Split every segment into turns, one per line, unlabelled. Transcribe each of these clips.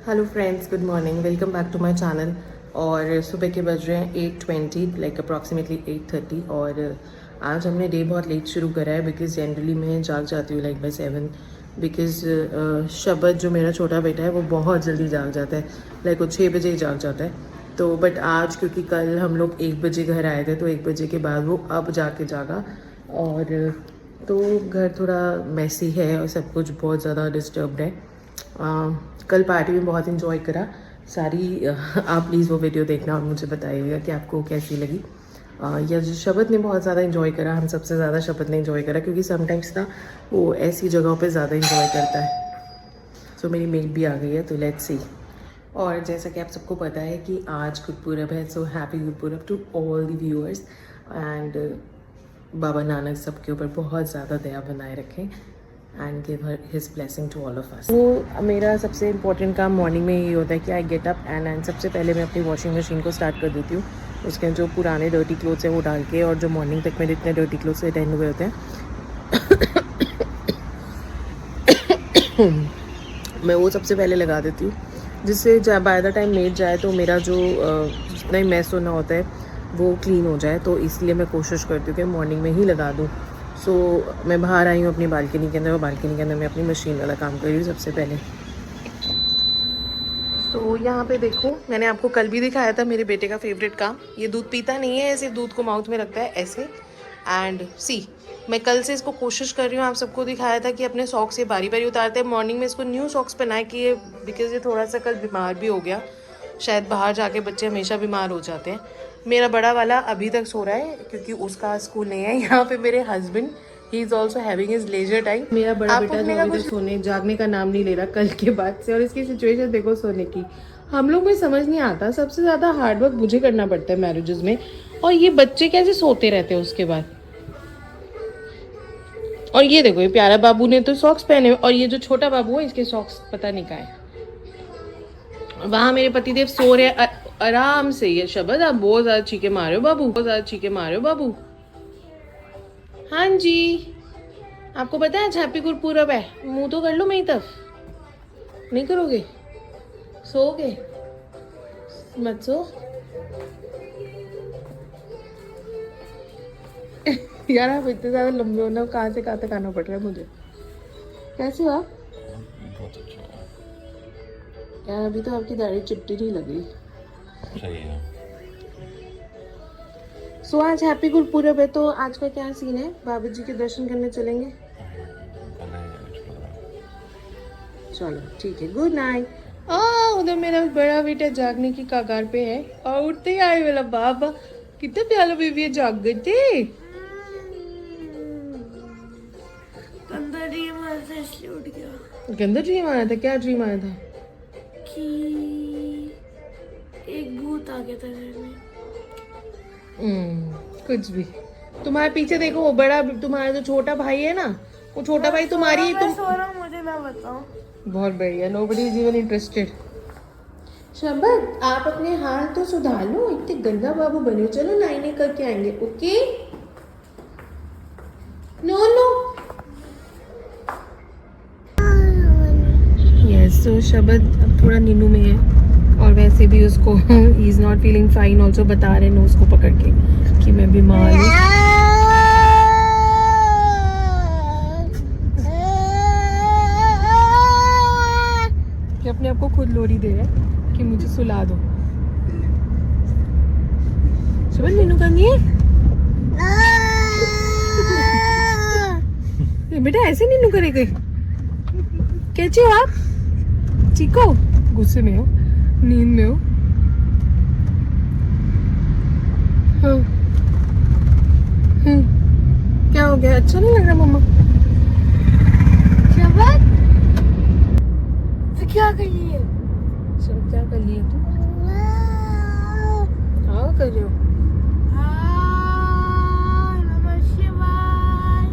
Hello friends, good morning, welcome back to my channel. और सुबह के बज रहे हैं 8:20, लाइक अप्रॉक्सीमेटली 8:30। और आज हमने डे बहुत लेट शुरू करा है बिकॉज जनरली मैं जाग जाती हूँ लाइक बाय 7। बिकॉज शबद जो मेरा छोटा बेटा है वो बहुत जल्दी जाग जाता है, लाइक वो 6 बजे ही जाग जाता है। तो बट आज क्योंकि कल हम लोग 1 बजे घर आए थे तो 1 बजे के बाद वो अब जाके जागा। और तो घर थोड़ा मैसी है और सब कुछ बहुत ज़्यादा डिस्टर्ब्ड है। कल पार्टी में बहुत इन्जॉय करा सारी। आप प्लीज़ वो वीडियो देखना और मुझे बताइएगा कि आपको कैसी लगी। या जो शबद ने बहुत ज़्यादा इन्जॉय करा, हम सबसे ज़्यादा शबद ने इन्जॉय करा क्योंकि समटाइम्स ना वो ऐसी जगहों पे ज़्यादा इन्जॉय करता है। सो मेरी मेट भी आ गई है, तो लेट्स सी। और जैसा कि आप सबको पता है कि आज गुरपुरब है, so happy Gurpurab to all the viewers. And Baba Nanak सबके ऊपर बहुत ज़्यादा दया बनाए रखें and give his blessing to all of us. वो मेरा सबसे इंपॉर्टेंट काम मॉर्निंग में यही होता है कि आई गेट अप एंड सबसे पहले मैं अपनी वॉशिंग मशीन को स्टार्ट कर देती हूँ। उसके जो पुराने डर्टी क्लोथ्स हैं वो डाल के, और जो मॉर्निंग तक मेरे इतने डर्टी क्लोथ्स अटेंड हुए होते हैं मैं वो सबसे पहले लगा देती हूँ, जिससे बाय द टाइम मेड जाए तो मेरा जो जितना ही मैस होना होता है वो क्लीन हो जाए। तो इसलिए मैं कोशिश करती हूँ कि मॉर्निंग में ही लगा दूँ। सो मैं बाहर आई हूँ अपनी बालकनी के अंदर, और बालकनी के अंदर मैं अपनी मशीन वाला काम कर रही हूँ सबसे पहले। तो यहाँ पे देखो, मैंने आपको कल भी दिखाया था मेरे बेटे का फेवरेट काम। ये दूध पीता नहीं है, सिर्फ दूध को माउथ में रखता है ऐसे। एंड सी, मैं कल से इसको कोशिश कर रही हूँ, आप सबको दिखाया था कि अपने सॉक्स ये बारी बारी उतारते हैं। मॉर्निंग में इसको न्यू सॉक्स पहनाए कि ये, बिकॉज ये थोड़ा सा कल बीमार भी हो गया। शायद बाहर जाके बच्चे हमेशा बीमार हो जाते हैं। मेरा बड़ा वाला अभी तक सो रहा है क्योंकि उसका स्कूल नहीं है। यहाँ पे मेरे husband, he is also having his leisure time. मेरा बड़ा बेटा जो अभी तक सोने जागने का नाम नहीं ले रहा कल के बाद से। और इसकी सिचुएशन देखो सोने की, हम लोग में समझ नहीं आता। सबसे ज़्यादा हार्डवर्क मुझे करना पड़ता है मैरिजेस में, और ये बच्चे कैसे सोते रहते हैं उसके बाद। और ये देखो, ये प्यारा बाबू ने तो सॉक्स पहने, और ये जो छोटा बाबू है इसके सॉक्स पता नहीं कहाँ है। वहाँ मेरे पतिदेव सो रहे आराम से। ये शबद, आप बहुत ज़्यादा चीखे मारे हो बाबू, बहुत ज़्यादा चीखे मारे हो बाबू। हाँ जी, आपको पता है आज हैप्पी गुरपुरब है। मुंह तो कर लो मेरी तरफ। नहीं करोगे? सोओगे? मत सो। यार आप इतने ज़्यादा लंबे हो ना, कहाँ से कहाँ तक आना पड़ रहा है मुझे। कैसे हो आप?
बहुत अच्छा है
यार अभी तो आपकी दाढ़ी चिपटी नहीं लगी।
सही है।
सो आज हैप्पी गुरपुरब है, तो आज का क्या सीन है? बाबा जी के दर्शन करने चलेंगे? चलो ठीक है, गुड नाइट। उधर मेरा बड़ा बेटा जागने की कगार पे है, और उठते ही आए वाला बाबा। कितना प्यारा बेबी है, जाग गए थे।
गंदा ड्रीम आया था इसलिए उठ गया।
गंदा ड्रीम आया था? क्या ड्रीम आया था?
कि एक भूत आ गया था घर में।
कुछ भी। तुम्हारे पीछे देखो, वो बड़ा, तुम्हारा जो छोटा भाई है ना, वो छोटा भाई तुम्हारी
मैं सो रहा हूँ, मुझे ना बताओ।
बहुत बढ़िया, नोबडी इज इवन इंटरेस्टेड। शबद, आप अपने हाल तो सुधार लो, इतने गंदा बाबू बने हो। चलो नाइने करके आएंगे, ओके? No no. यस, तो शबद अब थोड़ा नीनू में है, और वैसे भी उसको he is not feeling fine also. बता रहे हैं उसको पकड़ के कि मैं बीमार हूँ। कि अपने आप को खुद लोरी दे रहा है कि मुझे सुला दो। शबद, नीनू करनी है? बेटा ऐसे नीनू करेगा? कैसे हो आप? ठीक हो? गुस्से में हो? नींद में हो? हाँ। क्या हो गया? अच्छा नहीं लग रहा मम्मा?
शबद, तो क्या कर रही है?
सब क्या कर लिए तू? हाँ कर रहे हो?
नमः शिवाय।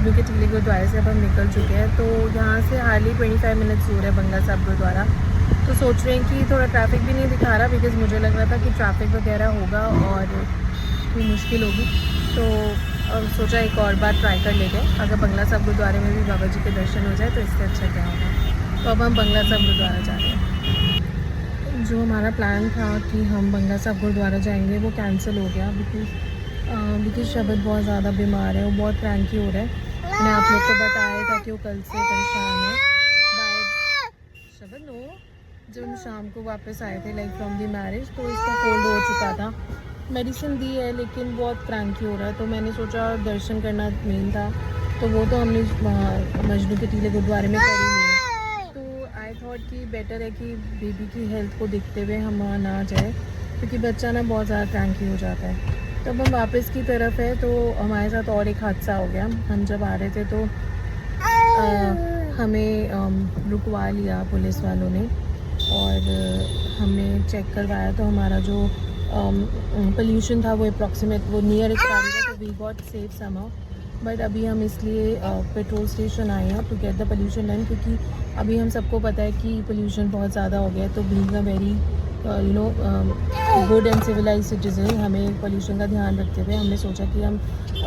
मजनू के टीले गुरुद्वारे से अब हम निकल चुके हैं। तो यहाँ से हार्डली 25 मिनट्स दूर है बंगला साहब गुरुद्वारा। तो सोच रहे हैं कि थोड़ा ट्रैफिक भी नहीं दिखा रहा, बिकॉज़ मुझे लग रहा था कि ट्रैफिक वगैरह होगा और कोई मुश्किल होगी। तो अब सोचा एक और बार ट्राई कर लेते हैं, अगर बंगला साहब गुरुद्वारे में भी बाबा जी के दर्शन हो जाए तो इससे अच्छा क्या होगा। तो अब हम बंगला साहब गुरुद्वारा जा रहे हैं। जो हमारा प्लान था कि हम बंगला साहब गुरुद्वारा जाएंगे वो कैंसिल हो गया, बिकॉज शबद बहुत ज़्यादा बीमार है, वो बहुत क्रैंकी हो रहा है। मैंने आप लोग को बताया था कि वो कल से परेशान है। शबद नो, जब हम शाम को वापस आए थे लाइक फ्रॉम दी मैरिज, तो इसका कोल्ड हो चुका था। मेडिसिन दी है लेकिन बहुत क्रैंकी हो रहा है। तो मैंने सोचा दर्शन करना मेन था, तो वो तो हमने मजनू के टीले गुरुद्वारे में कर ही लिए। तो आई थॉट कि बेटर है कि बेबी की हेल्थ को देखते हुए हम वहाँ ना जाए, क्योंकि बच्चा ना बहुत ज़्यादा क्रैंकी हो जाता है। तो अब हम वापस की तरफ है, तो हमारे साथ और एक हादसा हो गया। हम जब आ रहे थे तो हमें रुकवा लिया पुलिस वालों ने और हमने चेक करवाया। तो हमारा जो पोल्यूशन था वो अप्रॉक्सीमेट वो नियर एक्सपायरी था, तो we got safe somehow. But अभी हम इसलिए पेट्रोल स्टेशन आए हैं to get the pollution done, क्योंकि अभी हम सबको पता है कि पोल्यूशन बहुत ज़्यादा हो गया है। तो being a very good and civilize citizen, हमें पोल्यूशन का ध्यान रखते हुए हमने सोचा कि हम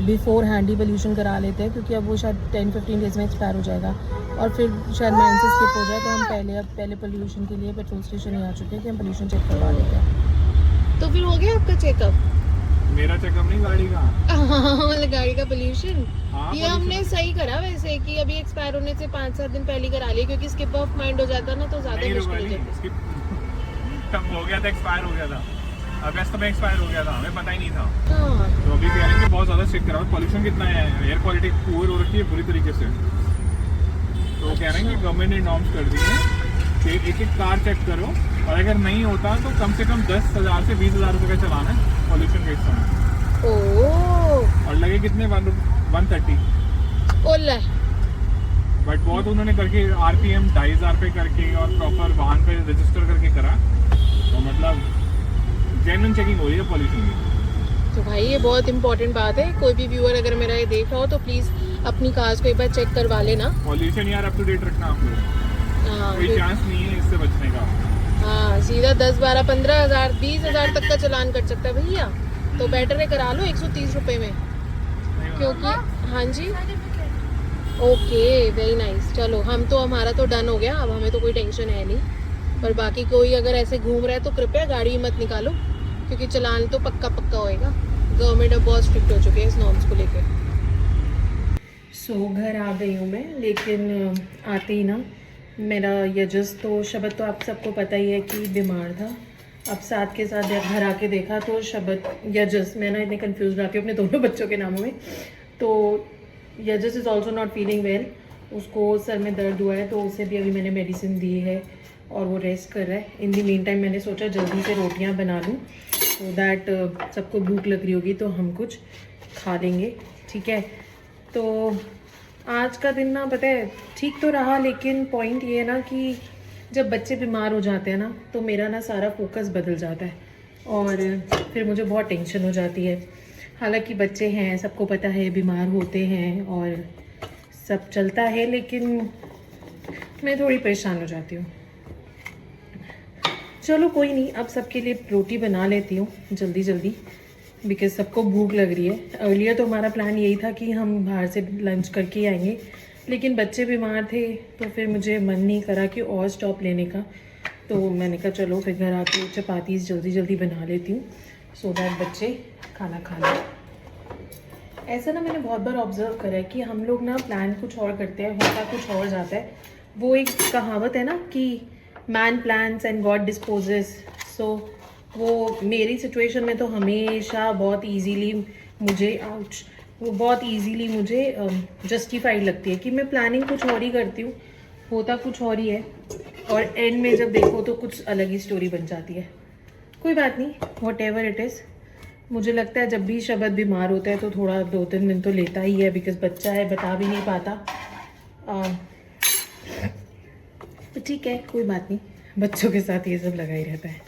बिफोर हैंड ही पोल्यूशन करा लेते हैं, क्योंकि अब वो शायद 10-15 डेज़ में एक्सपायर हो जाएगा और फिर शायद माइन से स्किप हो जाए। तो हम पहले पोल्यूशन के लिए पेट्रोल स्टेशन ही आ चुके हैं कि हम पोल्यूशन चेक करवा लेते हैं। तो फिर हो गया आपका चेकअप?
मेरा चेकअप नहीं, गाड़ी का।
मतलब गाड़ी का पोल्यूशन ये हमने सही करा वैसे, कि अभी एक्सपायर होने से 5-7 दिन पहले करा लिया, क्योंकि स्किप ऑफ माइंड हो जाता ना तो ज़्यादा मुश्किल हो जाती है।
कब हो गया था, एक्सपायर हो गया था, अगस्त में एक्सपायर हो गया था, हमें पता ही नहीं था।
हाँ।
तो अभी कह रहे हैं कि बहुत ज़्यादा चेक कराओ, पॉल्यूशन कितना है, एयर क्वालिटी पुअर हो रखी है पूरी तरीके से। तो कह रहे हैं कि गवर्नमेंट ने नॉर्म्स कर दी हैं कि एक एक कार चेक करो, और अगर नहीं होता तो कम से कम 10,000 से 20,000 रुपये का चलाना है पॉल्यूशन के समय। और लगे कितने 130।
ओला
बट बहुत उन्होंने करके RPM 2,500 पे करके और प्रॉपर वाहन पे रजिस्टर करके करा, तो मतलब जेन्युइन चेकिंग हो रही है पॉल्यूशन की।
तो भाई ये बहुत इंपॉर्टेंट बात है, कोई भी व्यूअर अगर मेरा ये देख रहा हो तो प्लीज़ अपनी कार्स को एक बार चेक करवा लेना।
पॉल्यूशन यार अप टू डेट रखना आप लोग, कोई चांस नहीं है इससे बचने का।
हाँ, सीधा 10, 12, 15,000, 20,000 तक का चलान कट सकता है भैया। तो बेटर है करा लो 130 रुपये में, क्योंकि हाँ जी ओके वेरी नाइस। चलो हम तो हमारा तो डन हो गया, अब हमें तो कोई टेंशन है नहीं। पर बाकी कोई अगर ऐसे घूम रहा है तो कृपया गाड़ी मत निकालो, क्योंकि चलान तो पक्का होएगा। गवर्नमेंट अब बहुत स्ट्रिक्ट हो चुके हैं इस नॉर्म्स को लेकर। सो घर आ गई हूँ मैं, लेकिन आते ही ना मेरा यजस तो शबद तो आप सबको पता ही है कि बीमार था। अब साथ के साथ घर आके देखा तो शबद यजस, मैं ना इतने कन्फ्यूज रहती हूँ अपने दोनों बच्चों के नामों में। तो यजस is also not feeling well, उसको सर में दर्द हुआ है, तो उसे भी अभी मैंने मेडिसिन दी है और वो रेस्ट कर रहा है। इन दी मीन टाइम मैंने सोचा जल्दी से रोटियां बना लूँ, तो दैट सबको भूख लग रही होगी तो हम कुछ खा लेंगे, ठीक है। तो आज का दिन ना पता है ठीक तो रहा, लेकिन पॉइंट ये है ना कि जब बच्चे बीमार हो जाते हैं ना तो मेरा ना सारा फोकस बदल जाता है और फिर मुझे बहुत टेंशन हो जाती है। हालांकि बच्चे हैं, सबको पता है, बीमार होते हैं और सब चलता है, लेकिन मैं थोड़ी परेशान हो जाती हूँ। चलो कोई नहीं, अब सबके लिए रोटी बना लेती हूँ जल्दी जल्दी, बिकॉज सबको भूख लग रही है। अर्लियर तो हमारा प्लान यही था कि हम बाहर से लंच करके आएंगे, लेकिन बच्चे बीमार थे तो फिर मुझे मन नहीं करा कि और स्टॉप लेने का। तो मैंने कहा चलो फिर घर आके चपाती जल्दी जल्दी बना लेती हूँ, सो दैट बच्चे खाना खा लें। ऐसा ना मैंने बहुत बार ऑब्जर्व करा है कि हम लोग ना प्लान कुछ और करते हैं, होता कुछ और जाता है। वो एक कहावत है ना कि man plans and God disposes. So वो मेरी सिचुएशन में तो हमेशा बहुत ईजीली मुझे जस्टिफाइड लगती है कि मैं प्लानिंग कुछ और ही करती हूँ, होता कुछ और ही है, और एंड में जब देखो तो कुछ अलग ही स्टोरी बन जाती है। कोई बात नहीं, वॉट एवर इट इज़। मुझे लगता है जब भी शबद बीमार होता है तो थोड़ा 2-3 दिन तो लेता ही है, बिकॉज बच्चा है, बता भी नहीं पाता। तो ठीक है, कोई बात नहीं, बच्चों के साथ ये सब लगा ही रहता है।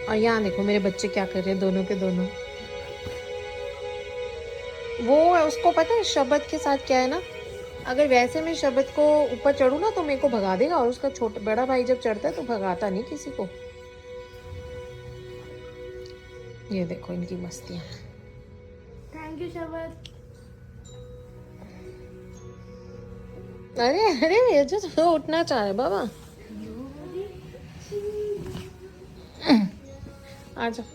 और यहाँ देखो मेरे बच्चे क्या कर रहे हैं, दोनों के दोनों। वो उसको पता है शब्द के साथ क्या है ना, अगर वैसे मैं शब्द को ऊपर चढ़ूँ ना तो मेरे को भगा देगा, और उसका छोटा बड़ा भाई जब चढ़ता है तो भगाता नहीं किसी को। ये देखो इनकी मस्तियाँ।
थैंक यू शबद।
अरे अरे ये जो तो उठना चाह रहे बाबा। आ जाओ।